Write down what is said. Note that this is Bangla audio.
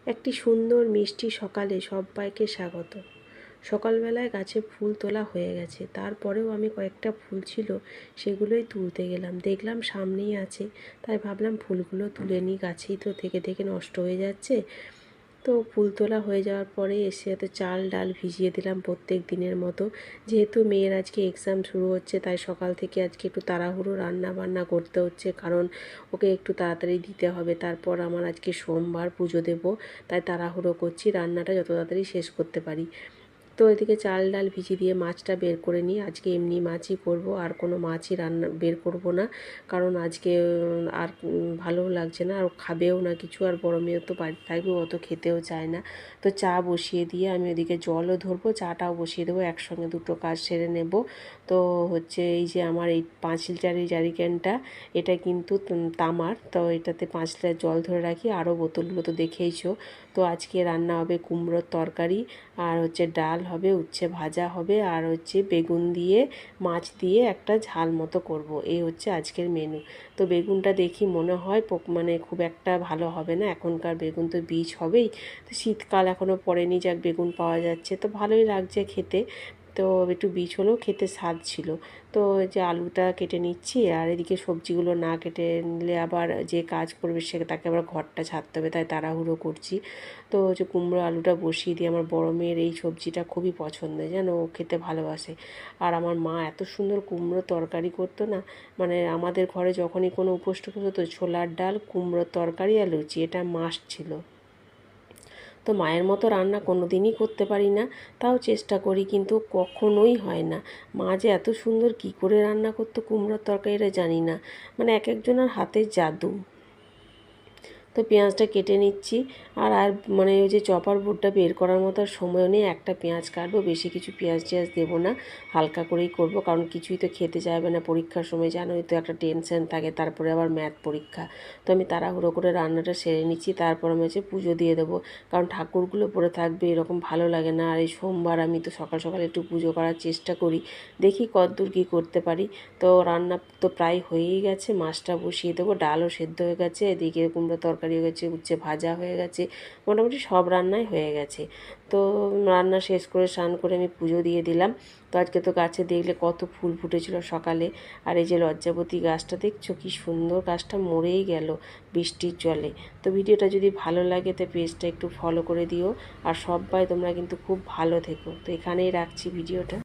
একটি সুন্দর মিষ্টি সকালে সব্বাইকে স্বাগত। সকালবেলায় গাছে ফুল তোলা হয়ে গেছে, তারপরেও আমি কয়েকটা ফুল ছিল সেগুলোই তুলতে গেলাম। দেখলাম সামনেই আছে, তাই ভাবলাম ফুলগুলো তুলে নিই, গাছেই তো থেকে থেকে নষ্ট হয়ে যাচ্ছে। তো ফুল তোলা হয়ে যাওয়ার পরে এসে তো চাল ডাল ভিজিয়ে দিলাম প্রত্যেক দিনের মতো। যেহেতু মেয়ের আজকে এক্সাম শুরু হচ্ছে, তাই সকাল থেকে আজকে একটু তাড়াহুড়ো রান্না বান্না করতে হচ্ছে, কারণ ওকে একটু তাড়াতাড়ি দিতে হবে। তারপর আমার আজকে সোমবার, পুজো দেব, তাই তাড়াহুড়ো করছি রান্নাটা যত তাড়াতাড়ি শেষ করতে পারি। তো এদিকে চাল ডাল ভিজিয়ে দিয়ে মাছটা বের করে নিই। আজকে এমনি মাছই করব, আর কোনো মাছই রান্না বের করব না, কারণ আজকে আর ভালোও লাগছে না, আর খাবেও না কিছু। আর বড় মেয়েও তো বাড়িতে থাকবে, অত খেতেও চায় না। তো চা বসিয়ে দিয়ে আমি ওদিকে জলও ধরবো, চাটাও বসিয়ে দেবো, একসঙ্গে দুটো কাজ সেরে নেব। তো হচ্ছে এই যে আমার এই 5 লিটারের জারিক্যানটা, এটা কিন্তু তামার, তো এটাতে 5 লিটার জল ধরে রাখি। আরও বোতলগুলো তো দেখেইছো। তো আজকে রান্না হবে কুমড়োর তরকারি, আর হচ্ছে ডাল হবে, উচ্ছে ভাজা হবে, আর হচ্ছে বেগুন দিয়ে মাছ দিয়ে একটা ঝাল মতো করব। এই হচ্ছে আজকের মেনু। তো বেগুনটা দেখি মনে হয় মানে খুব একটা ভালো হবে না, এখনকার বেগুন তো বীজ হবেই। তো শীতকাল এখনও পড়েনি, যাক বেগুন পাওয়া যাচ্ছে, তো ভালোই লাগছে খেতে। তো একটু বীজ হলেও খেতে স্বাদ ছিল। তো যে আলুটা কেটে নিচ্ছি, আর এদিকে সবজিগুলো না কেটে নিলে আবার যে কাজ করবে সে তাকে আবার ঘরটা ছাড়তে হবে, তাই তাড়াহুড়ো করছি। তো যে কুমড়ো আলুটা বসিয়ে দিয়ে, আমার বড় মেয়ের এই সবজিটা খুবই পছন্দের, যেন ও খেতে ভালোবাসে। আর আমার মা এত সুন্দর কুমড়ো তরকারি করতো না, মানে আমাদের ঘরে যখনই কোনো উপোস টুপোস হতো, ছোলার ডাল, কুমড়োর তরকারি আর লুচি, এটা মাস্ট ছিল। তো মায়ের মতো রান্না কোনো দিনই করতে পারি না, তাও চেষ্টা করি, কিন্তু কখনোই হয় না। মা যে এত সুন্দর কী করে রান্না করতো কুমড়োর তরকারিটা জানি না, মানে এক একজনের হাতের জাদু। তো পেঁয়াজটা কেটে নিচ্ছি, আর আর মানে ওই যে চপার বোর্ডটা বের করার মতো আর সময়ও নেই। একটা পেঁয়াজ কাটবো, বেশি কিছু পেঁয়াজ টিয়াজ দেবো না, হালকা করেই করব, কারণ কিছুই তো খেতে চাইবে না পরীক্ষার সময়, জানোই তো একটা টেনশন থাকে, তারপরে আবার ম্যাথ পরীক্ষা। তো আমি তাড়াহুড়ো করে রান্নাটা সেরে নিচ্ছি, তারপর আমি হচ্ছে পুজো দিয়ে দেবো, কারণ ঠাকুরগুলো পড়ে থাকবে এরকম ভালো লাগে না। আর এই সোমবার আমি তো সকাল সকাল একটু পুজো করার চেষ্টা করি, দেখি কতদূর কী করতে পারি। তো রান্না তো প্রায় হয়েই গেছে, মাছটা বসিয়ে দেবো, ডালও সেদ্ধ হয়ে গেছে, এদিকে কুমড়ো তরকারি হয়ে গেছে, উচ্ছে ভাজা হয়ে গেছে, মোটামুটি সব রান্নাই হয়ে গেছে। তো রান্না শেষ করে স্নান করে আমি পুজো দিয়ে দিলাম। তো আজকে তো গাছে দেখলে কত ফুল ফুটেছিল সকালে। আর এই যে লজ্জাবতী গাছটা দেখছো কি সুন্দর, গাছটা মরেই গেল বৃষ্টির জলে। তো ভিডিওটা যদি ভালো লাগে তো পেজটা একটু ফলো করে দিও, আর সবাই তোমরা কিন্তু খুব ভালো থেকো। তো এখানেই রাখছি ভিডিওটা।